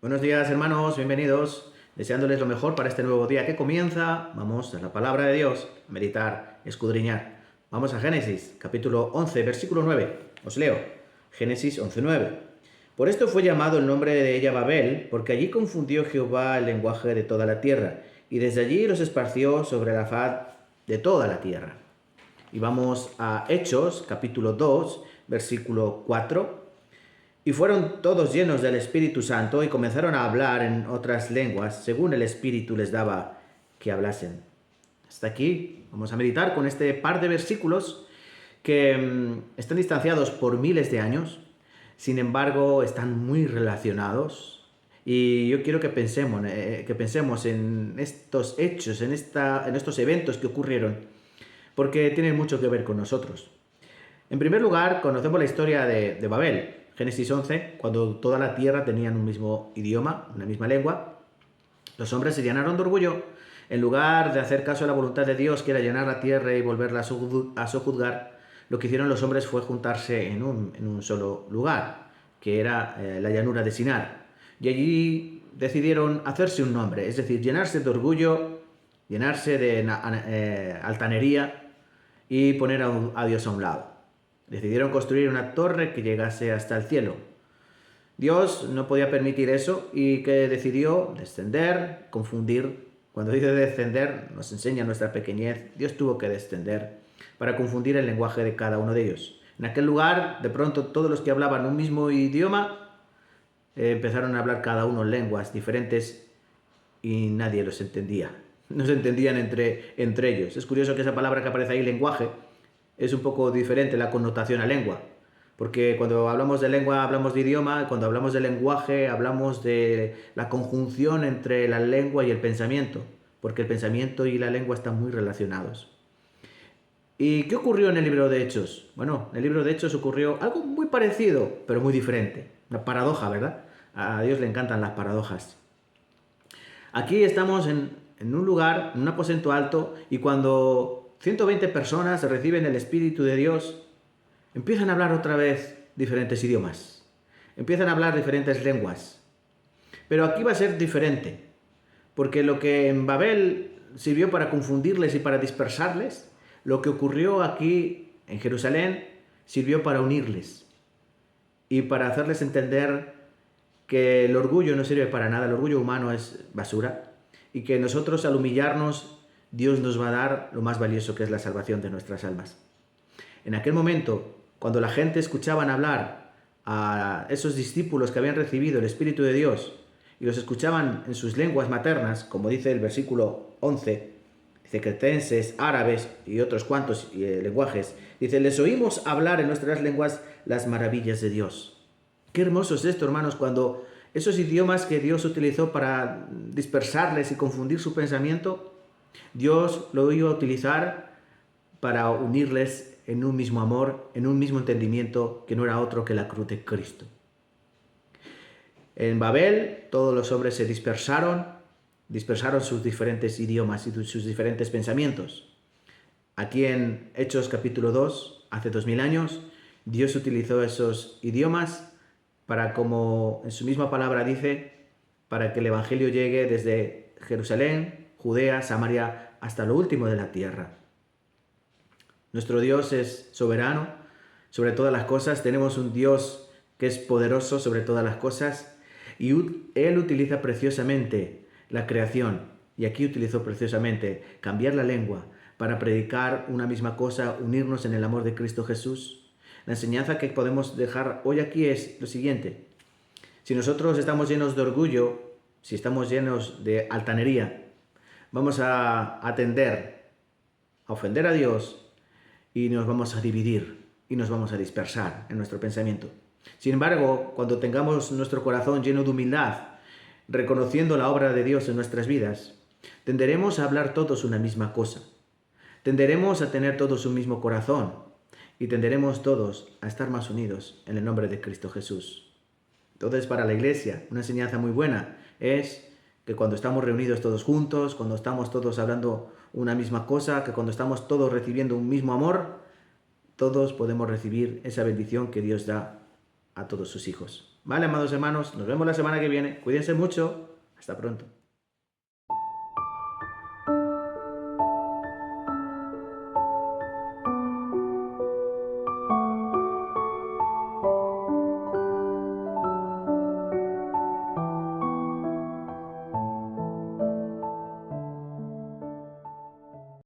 Buenos días, hermanos, bienvenidos. Deseándoles lo mejor para este nuevo día que comienza. Vamos a la palabra de Dios, a meditar, escudriñar. Vamos a Génesis, capítulo 11, versículo 9. Os leo. Génesis 11, 9. Por esto fue llamado el nombre de ella Babel, porque allí confundió Jehová el lenguaje de toda la tierra, y desde allí los esparció sobre la faz de toda la tierra. Y vamos a Hechos, capítulo 2, versículo 4. Y fueron todos llenos del Espíritu Santo y comenzaron a hablar en otras lenguas, según el Espíritu les daba que hablasen. Hasta aquí vamos a meditar con este par de versículos que están distanciados por miles de años, sin embargo están muy relacionados. Y yo quiero que pensemos en estos hechos, en estos eventos que ocurrieron, porque tienen mucho que ver con nosotros. En primer lugar, conocemos la historia de Babel. Génesis 11, cuando toda la tierra tenían un mismo idioma, una misma lengua, los hombres se llenaron de orgullo. En lugar de hacer caso a la voluntad de Dios, que era llenar la tierra y volverla a sojuzgar, lo que hicieron los hombres fue juntarse en un solo lugar, que era la llanura de Sinar. Y allí decidieron hacerse un nombre, es decir, llenarse de orgullo, llenarse de altanería y poner a Dios a un lado. Decidieron construir una torre que llegase hasta el cielo. Dios no podía permitir eso y que decidió descender, confundir. Cuando dice descender, nos enseña nuestra pequeñez. Dios tuvo que descender para confundir el lenguaje de cada uno de ellos. En aquel lugar, de pronto, todos los que hablaban un mismo idioma empezaron a hablar cada uno lenguas diferentes y nadie los entendía. No se entendían entre ellos. Es curioso que esa palabra que aparece ahí, lenguaje, es un poco diferente la connotación a lengua. Porque cuando hablamos de lengua hablamos de idioma, cuando hablamos de lenguaje hablamos de la conjunción entre la lengua y el pensamiento, porque el pensamiento y la lengua están muy relacionados. ¿Y qué ocurrió en el libro de Hechos? Bueno, en el libro de Hechos ocurrió algo muy parecido, pero muy diferente. Una paradoja, ¿verdad? A Dios le encantan las paradojas. Aquí estamos en un lugar, en un aposento alto, y cuando 120 personas reciben el Espíritu de Dios, empiezan a hablar otra vez diferentes idiomas. Empiezan a hablar diferentes lenguas. Pero aquí va a ser diferente, porque lo que en Babel sirvió para confundirles y para dispersarles, lo que ocurrió aquí en Jerusalén sirvió para unirles y para hacerles entender que el orgullo no sirve para nada, el orgullo humano es basura, y que nosotros al humillarnos, Dios nos va a dar lo más valioso, que es la salvación de nuestras almas. En aquel momento, cuando la gente escuchaban hablar a esos discípulos que habían recibido el Espíritu de Dios y los escuchaban en sus lenguas maternas, como dice el versículo 11, dice cretenses, árabes y otros cuantos lenguajes, dice, les oímos hablar en nuestras lenguas las maravillas de Dios. Qué hermoso es esto, hermanos, cuando esos idiomas que Dios utilizó para dispersarles y confundir su pensamiento, Dios lo iba a utilizar para unirles en un mismo amor, en un mismo entendimiento, que no era otro que la cruz de Cristo. En Babel todos los hombres se dispersaron sus diferentes idiomas y sus diferentes pensamientos. Aquí en Hechos capítulo 2, hace 2000 años, Dios utilizó esos idiomas para, como en su misma palabra dice, para que el Evangelio llegue desde Jerusalén, Judea, Samaria, hasta lo último de la tierra. Nuestro Dios es soberano sobre todas las cosas. Tenemos un Dios que es poderoso sobre todas las cosas y Él utiliza preciosamente la creación. Y aquí utilizó preciosamente cambiar la lengua para predicar una misma cosa, unirnos en el amor de Cristo Jesús. La enseñanza que podemos dejar hoy aquí es lo siguiente. Si nosotros estamos llenos de orgullo, si estamos llenos de altanería, vamos a tender a ofender a Dios y nos vamos a dividir y nos vamos a dispersar en nuestro pensamiento. Sin embargo, cuando tengamos nuestro corazón lleno de humildad, reconociendo la obra de Dios en nuestras vidas, tenderemos a hablar todos una misma cosa. Tenderemos a tener todos un mismo corazón y tenderemos todos a estar más unidos en el nombre de Cristo Jesús. Entonces, para la Iglesia, una enseñanza muy buena es que cuando estamos reunidos todos juntos, cuando estamos todos hablando una misma cosa, que cuando estamos todos recibiendo un mismo amor, todos podemos recibir esa bendición que Dios da a todos sus hijos. Vale, amados hermanos, nos vemos la semana que viene. Cuídense mucho. Hasta pronto.